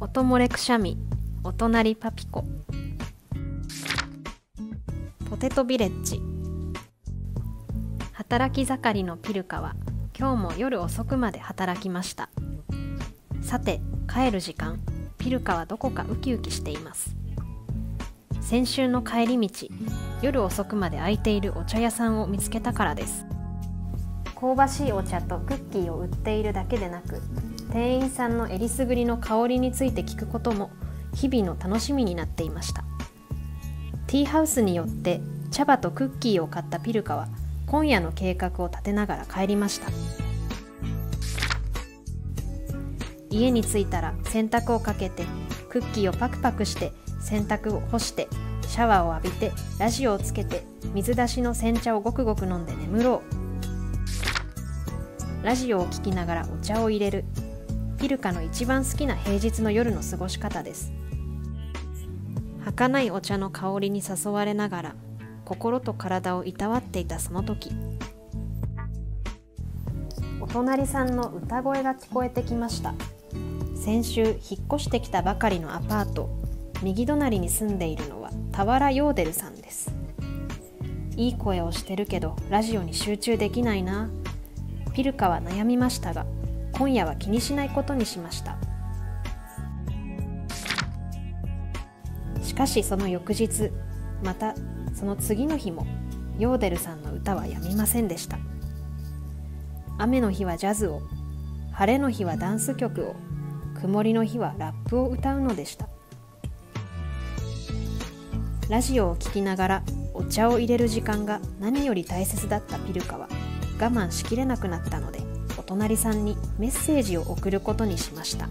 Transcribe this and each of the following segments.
音漏れくしゃみ、お隣パピコ。ポテトビレッジ。働き盛りのピルカは今日も夜遅くまで働きました。さて帰る時間、ピルカはどこかウキウキしています。先週の帰り道、夜遅くまで開いているお茶屋さんを見つけたからです。香ばしいお茶とクッキーを売っているだけでなく、店員さんのえりすぐりの香りについて聞くことも日々の楽しみになっていました。ティーハウスによって茶葉とクッキーを買ったピルカは今夜の計画を立てながら帰りました。家に着いたら洗濯をかけて、クッキーをパクパクして洗濯を干して、シャワーを浴びて、ラジオをつけて、水出しの煎茶をごくごく飲んで眠ろう。ラジオを聞きながらお茶を入れる。ピルカの一番好きな平日の夜の過ごし方です。儚いお茶の香りに誘われながら心と体をいたわっていたその時、お隣さんの歌声が聞こえてきました。先週引っ越してきたばかりのアパート、右隣に住んでいるのは俵ヨーデルさんです。いい声をしてるけどラジオに集中できないな。ピルカは悩みましたが、今夜は気にしないことにしました。しかしその翌日、またその次の日もヨーデルさんの歌はやみませんでした。雨の日はジャズを、晴れの日はダンス曲を、曇りの日はラップを歌うのでした。ラジオを聴きながらお茶を入れる時間が何より大切だったピルカは我慢しきれなくなったので、お隣さんにメッセージを送ることにしました。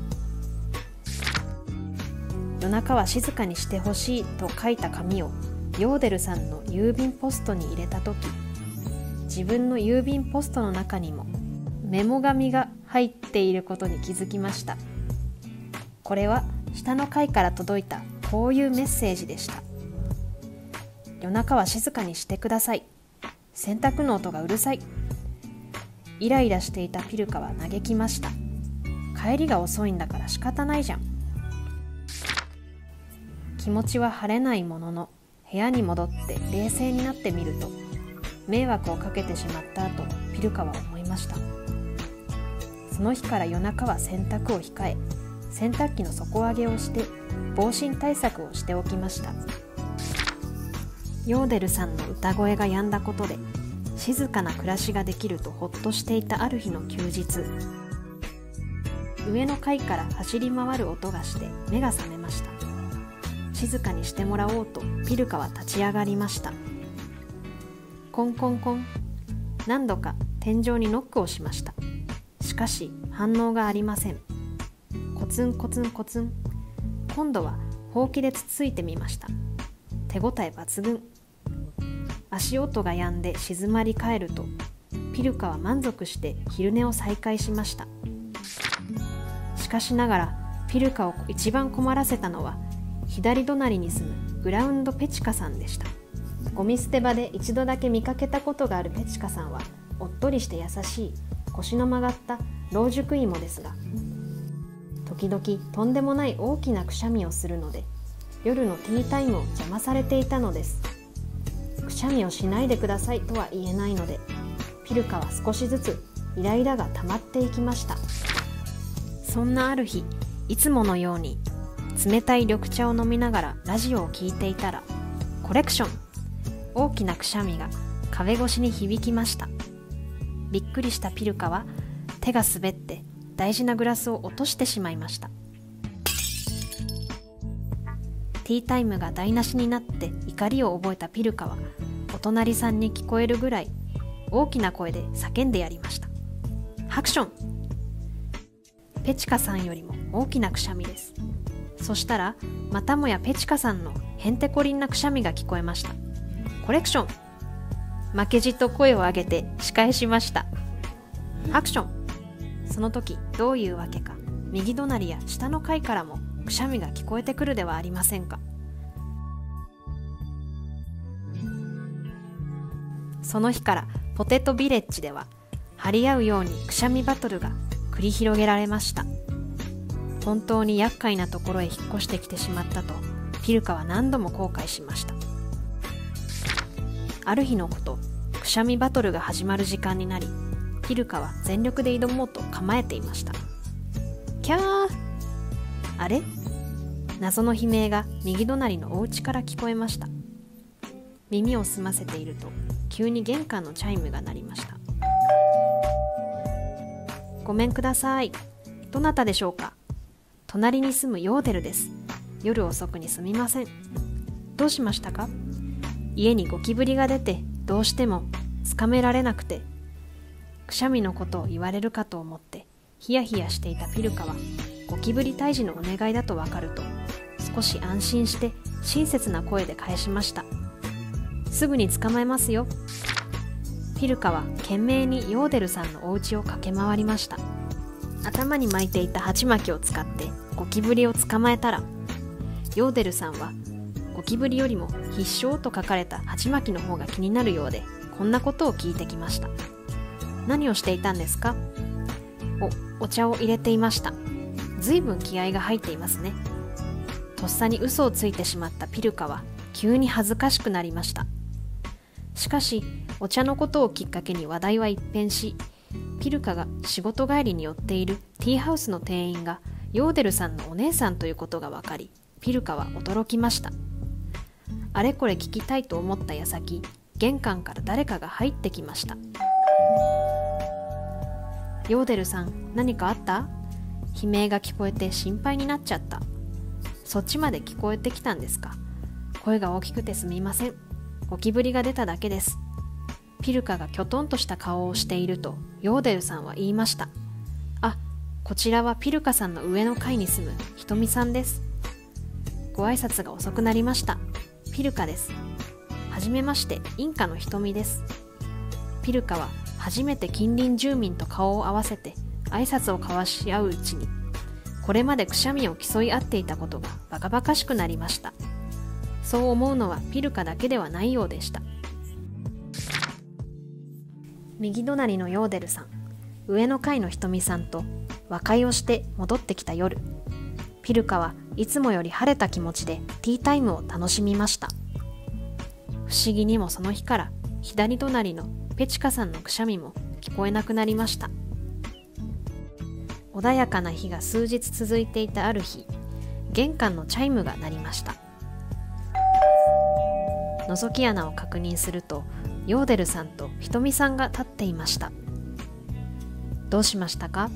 夜中は静かにしてほしいと書いた紙をヨーデルさんの郵便ポストに入れたとき、自分の郵便ポストの中にもメモ紙が入っていることに気づきました。これは下の階から届いたこういうメッセージでした。夜中は静かにしてください。洗濯の音がうるさい。イライラしていたピルカは嘆きました。帰りが遅いんだから仕方ないじゃん。気持ちは晴れないものの、部屋に戻って冷静になってみると、迷惑をかけてしまったとピルカは思いました。その日から夜中は洗濯を控え、洗濯機の底上げをして防振対策をしておきました。ヨーデルさんの歌声が止んだことで、静かな暮らしができるとほっとしていたある日の休日、上の階から走り回る音がして目が覚めました。静かにしてもらおうとピルカは立ち上がりました。コンコンコン。何度か天井にノックをしました。しかし反応がありません。コツンコツンコツン。今度はほうきでつついてみました。手応え抜群。足音が止んで静まり返ると、ピルカは満足して昼寝を再開しました。しかしながらピルカを一番困らせたのは、左隣に住むグラウンドペチカさんでした。ゴミ捨て場で一度だけ見かけたことがあるペチカさんは、おっとりして優しい腰の曲がった老熟芋ですが、時々とんでもない大きなくしゃみをするので、夜のティータイムを邪魔されていたのです。くしゃみをしないでくださいとは言えないので、ピルカは少しずつイライラが溜まっていきました。そんなある日、いつものように冷たい緑茶を飲みながらラジオを聞いていたら、コレクション。大きなくしゃみが壁越しに響きました。びっくりしたピルカは手が滑って大事なグラスを落としてしまいました。ティータイムが台無しになって怒りを覚えたピルカは、お隣さんに聞こえるぐらい大きな声で叫んでやりました。ハクション。ペチカさんよりも大きなくしゃみです。そしたらまたもやペチカさんのへんてこりんなくしゃみが聞こえました。コレクション。負けじと声を上げて仕返しました。アクション。その時どういうわけか、右隣や下の階からもくしゃみが聞こえてくるではありませんか。その日からポテトビレッジでは張り合うようにくしゃみバトルが繰り広げられました。本当に厄介なところへ引っ越してきてしまったとピルカは何度も後悔しました。ある日のこと、くしゃみバトルが始まる時間になり、ピルカは全力で挑もうと構えていました。キャー。あれ？謎の悲鳴が右隣のお家から聞こえました。耳を澄ませていると、急に玄関のチャイムが鳴りました。ごめんください。どなたでしょうか？隣に住むヨーデルです。夜遅くにすみません。どうしましたか？家にゴキブリが出て、どうしてもつかめられなくて、くしゃみのことを言われるかと思ってヒヤヒヤしていたピルカは、ゴキブリ退治のお願いだとわかると、少し安心して親切な声で返しました。すぐに捕まえますよ。ピルカは懸命にヨーデルさんのお家を駆け回りました。頭に巻いていた鉢巻きを使ってゴキブリを捕まえたら、ヨーデルさんはゴキブリよりも必勝と書かれた鉢巻きの方が気になるようで、こんなことを聞いてきました。何をしていたんですか？お茶を入れていました。ずいぶん気合が入っていますね。とっさに嘘をついてしまったピルカは急に恥ずかしくなりました。しかしお茶のことをきっかけに話題は一変し、ピルカが仕事帰りに寄っているティーハウスの店員がヨーデルさんのお姉さんということが分かり、ピルカは驚きました。あれこれ聞きたいと思った矢先、玄関から誰かが入ってきました。ヨーデルさん、何かあった？悲鳴が聞こえて心配になっちゃった。そっちまで聞こえてきたんですか？声が大きくてすみません。ゴキブリが出ただけです。ピルカがきょとんとした顔をしていると、ヨーデルさんは言いました。あ、こちらはピルカさんの上の階に住むひとみさんです。ご挨拶が遅くなりました。ピルカです。はじめまして、インカのひとみです。ピルカは初めて近隣住民と顔を合わせて挨拶を交わし合ううちに、これまでくしゃみを競い合っていたことがバカバカしくなりました。そう思うのはピルカだけではないようでした。右隣のヨーデルさん、上の階のひとみさんと和解をして戻ってきた夜、ピルカはいつもより晴れた気持ちでティータイムを楽しみました。不思議にもその日から左隣のペチカさんのくしゃみも聞こえなくなりました。穏やかな日が数日続いていたある日、玄関のチャイムが鳴りました。覗き穴を確認すると、ヨーデルさんとひとみさんが立っていました。どうしましたか？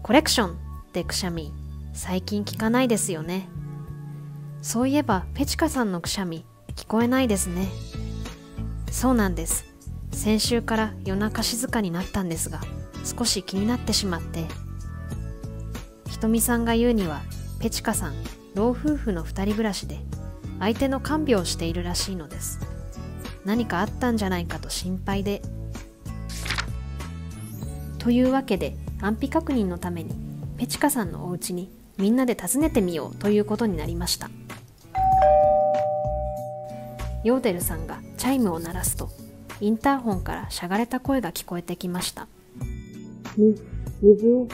コレクションってくしゃみ、最近聞かないですよね。そういえばペチカさんのくしゃみ、聞こえないですね。そうなんです。先週から夜中静かになったんですが、少し気になってしまって。ひとみさんが言うには、ペチカさん、老夫婦の二人暮らしで、相手の看病をしているらしいのです。何かあったんじゃないかと心配で。というわけで、安否確認のために、ペチカさんのお家にみんなで訪ねてみようということになりました。ヨーデルさんがチャイムを鳴らすと、インターホンからしゃがれた声が聞こえてきました。水を。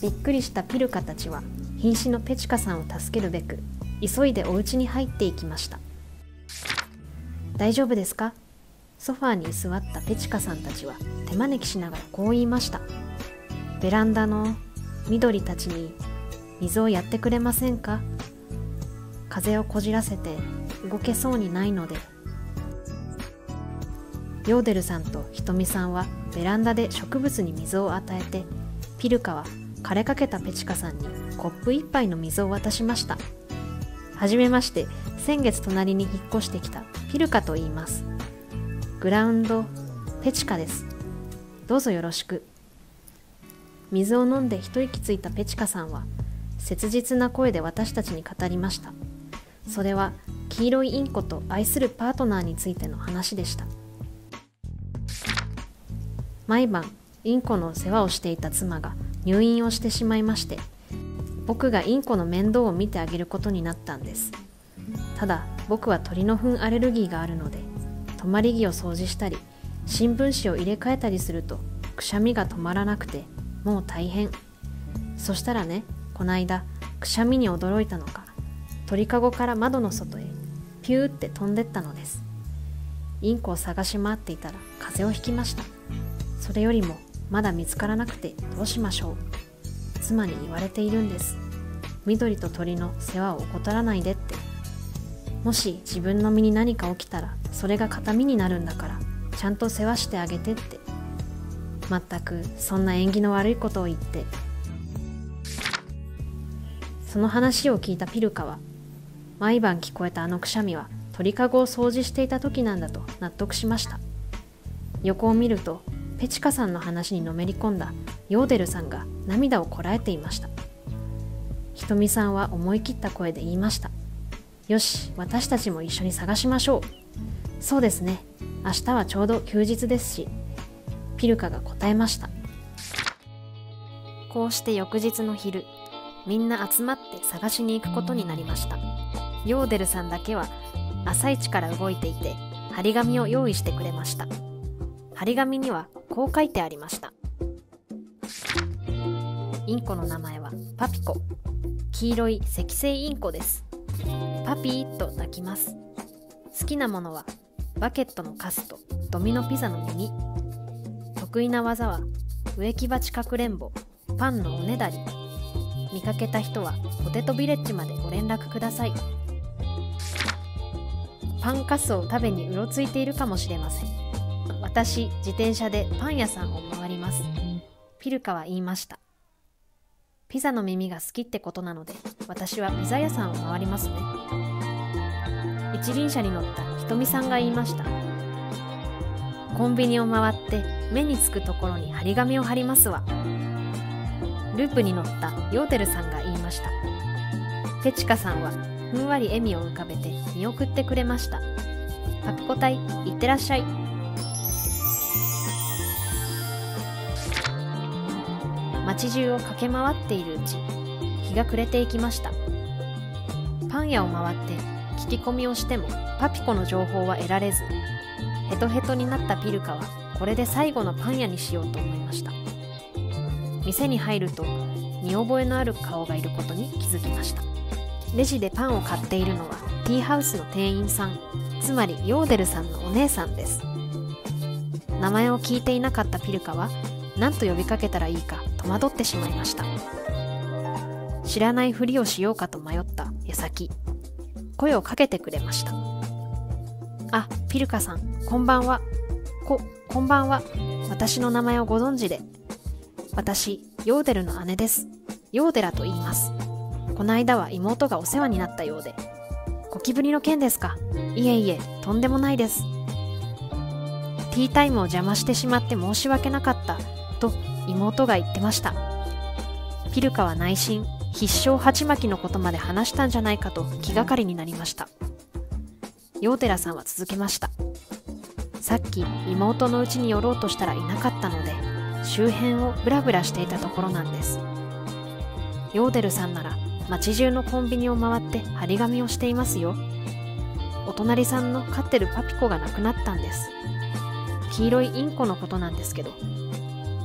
びっくりしたピルカたちは、瀕死のペチカさんを助けるべく、急いでお家に入っていきました。大丈夫ですか？ソファーに座ったペチカさんたちは手招きしながらこう言いました。ベランダの緑たちに水をやってくれませんか？風をこじらせて動けそうにないので。ヨーデルさんとひとみさんはベランダで植物に水を与えて、ピルカは枯れかけたペチカさんにコップ一杯の水を渡しました。はじめまして、先月隣に引っ越してきたピルカと言います。グラウンドペチカです。どうぞよろしく。水を飲んで一息ついたペチカさんは切実な声で私たちに語りました。それは黄色いインコと愛するパートナーについての話でした。毎晩インコの世話をしていた妻が入院をしてしまいまして、僕がインコの面倒を見てあげることになったんです。ただ僕は鳥の糞アレルギーがあるので、泊まり木を掃除したり新聞紙を入れ替えたりするとくしゃみが止まらなくて、もう大変。そしたらね、こないだくしゃみに驚いたのか、鳥かごから窓の外へピューって飛んでったのです。インコを探し回っていたら風邪をひきました。それよりもまだ見つからなくてどうしましょう。妻に言われているんです。緑と鳥の世話を怠らないでって。もし自分の身に何か起きたらそれが形見になるんだから、ちゃんと世話してあげてって。まったくそんな縁起の悪いことを言って。その話を聞いたピルカは、毎晩聞こえたあのくしゃみは鳥かごを掃除していた時なんだと納得しました。横を見ると、ペチカさんの話にのめり込んだヨーデルさんが涙をこらえていました。ひとみさんは思い切った声で言いました。よし、私たちも一緒に探しましょう。そうですね、明日はちょうど休日ですし。ピルカが答えました。こうして翌日の昼、みんな集まって探しに行くことになりました。ヨーデルさんだけは朝一から動いていて、張り紙を用意してくれました。張り紙にはこう書いてありました。インコの名前はパピコ。黄色い赤星インコです。パピーと鳴きます。好きなものはバケットのカスとドミノピザの耳。得意な技は植木鉢かくれんぼ、パンのおねだり。見かけた人はポテトビレッジまでご連絡ください。パンカスを食べにうろついているかもしれません。私、自転車でパン屋さんを回ります。ピルカは言いました。ピザの耳が好きってことなので、私はピザ屋さんを回りますね。一輪車に乗ったひとみさんが言いました。コンビニを回って目につくところに張り紙を貼りますわ。ループに乗ったヨーデルさんが言いました。ペチカさんはふんわり笑みを浮かべて見送ってくれました。パピコ隊、いってらっしゃい。街中を駆け回っているうち、日が暮れていきました。パン屋を回って聞き込みをしてもパピコの情報は得られず、ヘトヘトになったピルカはこれで最後のパン屋にしようと思いました。店に入ると見覚えのある顔がいることに気づきました。レジでパンを買っているのはティーハウスの店員さん、つまりヨーデルさんのお姉さんです。名前を聞いていなかったピルカは何と呼びかけたらいいか戸惑ってしまいました。知らないふりをしようかと迷った矢先、声をかけてくれました。あ、ピルカさん、こんばんは。こんばんは。私の名前をご存知で。私、ヨーデルの姉です。ヨーデラと言います。この間は妹がお世話になったようで。ゴキブリの件ですか？いえいえ、とんでもないです。ティータイムを邪魔してしまって申し訳なかった、と妹が言ってました。ピルカは内心、必勝鉢巻きのことまで話したんじゃないかと気がかりになりました。ヨーデラさんは続けました。さっき妹の家に寄ろうとしたらいなかったので、周辺をブラブラしていたところなんです。ヨーデルさんなら街中のコンビニを回って張り紙をしていますよ。お隣さんの飼ってるパピコが亡くなったんです。黄色いインコのことなんですけど。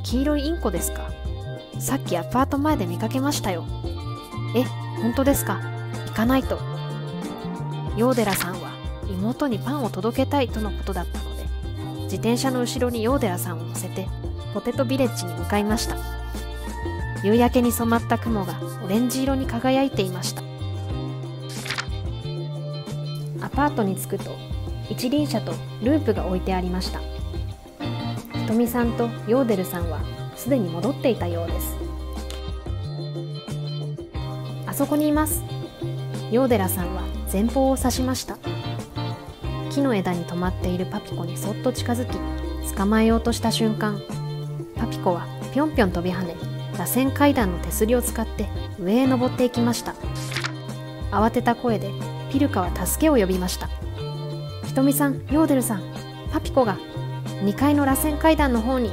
黄色いインコですか？さっきアパート前で見かけましたよ。え、本当ですか？行かないと。ヨーデラさんは妹にパンを届けたいとのことだったので、自転車の後ろにヨーデラさんを乗せてポテトビレッジに向かいました。夕焼けに染まった雲がオレンジ色に輝いていました。アパートに着くと一輪車とループが置いてありました。ひとみさんとヨーデルさんはすでに戻っていたようです。あそこにいます。ヨーデラさんは前方を指しました。木の枝に止まっているパピコにそっと近づき、捕まえようとした瞬間、パピコはぴょんぴょん飛び跳ね、螺旋階段の手すりを使って上へ登っていきました。慌てた声でピルカは助けを呼びました。ひとみさん、ヨーデルさん、パピコが2階の螺旋階段の方に。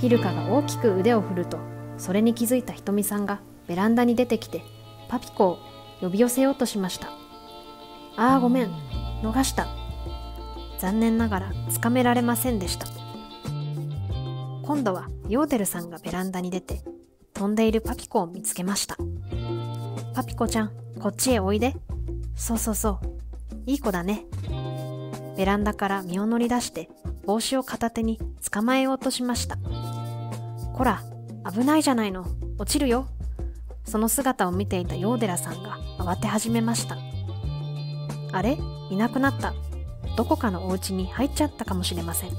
ピルカが大きく腕を振ると、それに気づいたひとみさんがベランダに出てきてパピコを呼び寄せようとしました。ああ、ごめん、逃した。残念ながらつかめられませんでした。今度はヨーデルさんがベランダに出て、飛んでいるパピコを見つけました。パピコちゃん、こっちへおいで。そうそうそう。いい子だね。ベランダから身を乗り出して帽子を片手に捕まえようとしました。こら、危ないじゃないの。落ちるよ。その姿を見ていたヨーデラさんが慌て始めました。あれ？いなくなった。どこかのお家に入っちゃったかもしれません。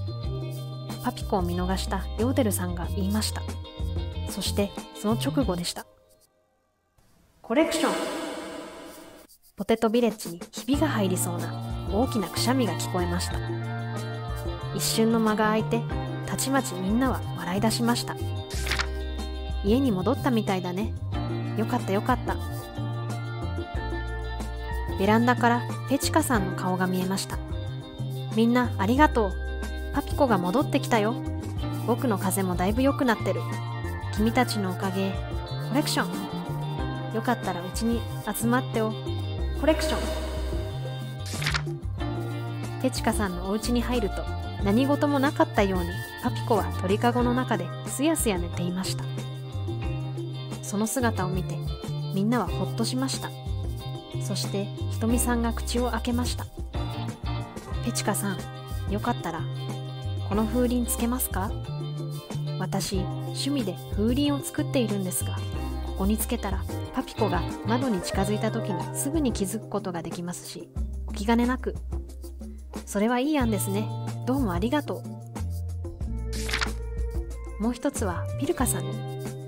パピコを見逃したヨーデルさんが言いました。そしてその直後でした。コレクション。ポテトビレッジにひびが入りそうな大きなくしゃみが聞こえました。一瞬の間が空いて、たちまちみんなは笑い出しました。家に戻ったみたいだね。よかったよかった。ベランダからペチカさんの顔が見えました。みんなありがとう。パピコが戻ってきたよ。僕の風邪もだいぶ良くなってる。君たちのおかげ。コレクション。よかったらうちに集まってお。コレクション。ペチカさんのお家に入ると何事もなかったようにパピコは鳥かごの中ですやすや寝ていました。その姿を見てみんなはほっとしました。そしてひとみさんが口を開けました。ペチカさん、よかったらこの風鈴つけますか？私、趣味で風鈴を作っているんですが、ここにつけたらパピコが窓に近づいた時にすぐに気づくことができますし、お気兼ねなく。それはいい案ですね。どうもありがとう。もう一つはピルカさん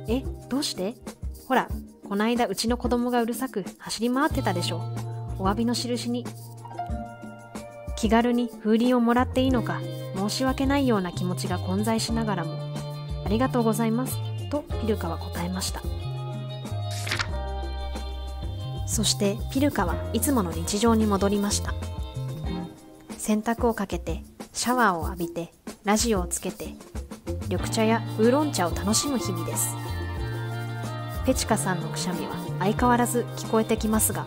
に。どうして？ほら、こないだうちの子供がうるさく走り回ってたでしょ。お詫びの印に。気軽に風鈴をもらっていいのか申し訳ないような気持ちが混在しながらも、ありがとうございますとピルカは答えました。そしてピルカはいつもの日常に戻りました。洗濯をかけて、シャワーを浴びて、ラジオをつけて、緑茶やウーロン茶を楽しむ日々です。ペチカさんのくしゃみは相変わらず聞こえてきますが、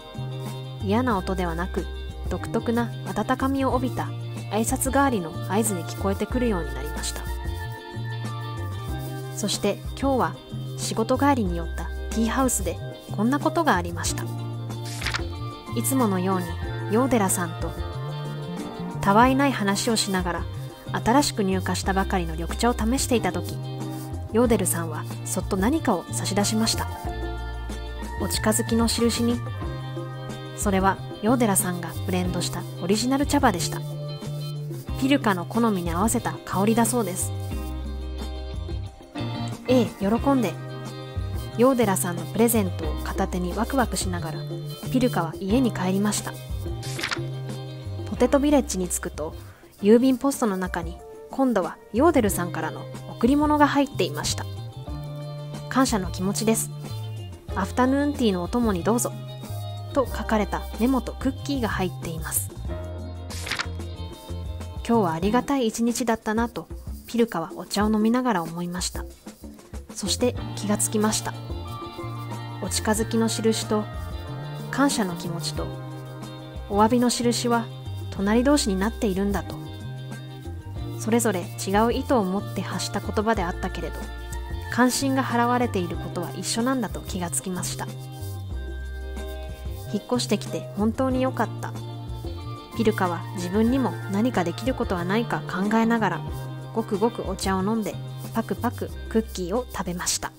嫌な音ではなく、独特な温かみを帯びた挨拶代わりの合図に聞こえてくるようになりました。そして今日は仕事帰りに寄ったティーハウスでこんなことがありました。いつものようにヨーデラさんとたわいない話をしながら新しく入荷したばかりの緑茶を試していた時、ヨーデルさんはそっと何かを差し出しました。お近づきの印に。それはヨーデラさんがブレンドしたオリジナル茶葉でした。ピルカの好みに合わせた香りだそうです。喜んで。ヨーデラさんのプレゼントを片手にワクワクしながらピルカは家に帰りました。ポテトビレッジに着くと、郵便ポストの中に今度はヨーデルさんからの贈り物が入っていました。感謝の気持ちです。アフタヌーンティーのお供にどうぞと書かれたメモとクッキーが入っています。今日はありがたい一日だったなとピルカはお茶を飲みながら思いました。そして気がつきました。お近づきの印と感謝の気持ちとお詫びの印は隣同士になっているんだと。それぞれ違う意図を持って発した言葉であったけれど、関心が払われていることは一緒なんだと気がつきました。引っ越してきて本当に良かった。ピルカは自分にも何かできることはないか考えながら、ごくごくお茶を飲んでパクパククッキーを食べました。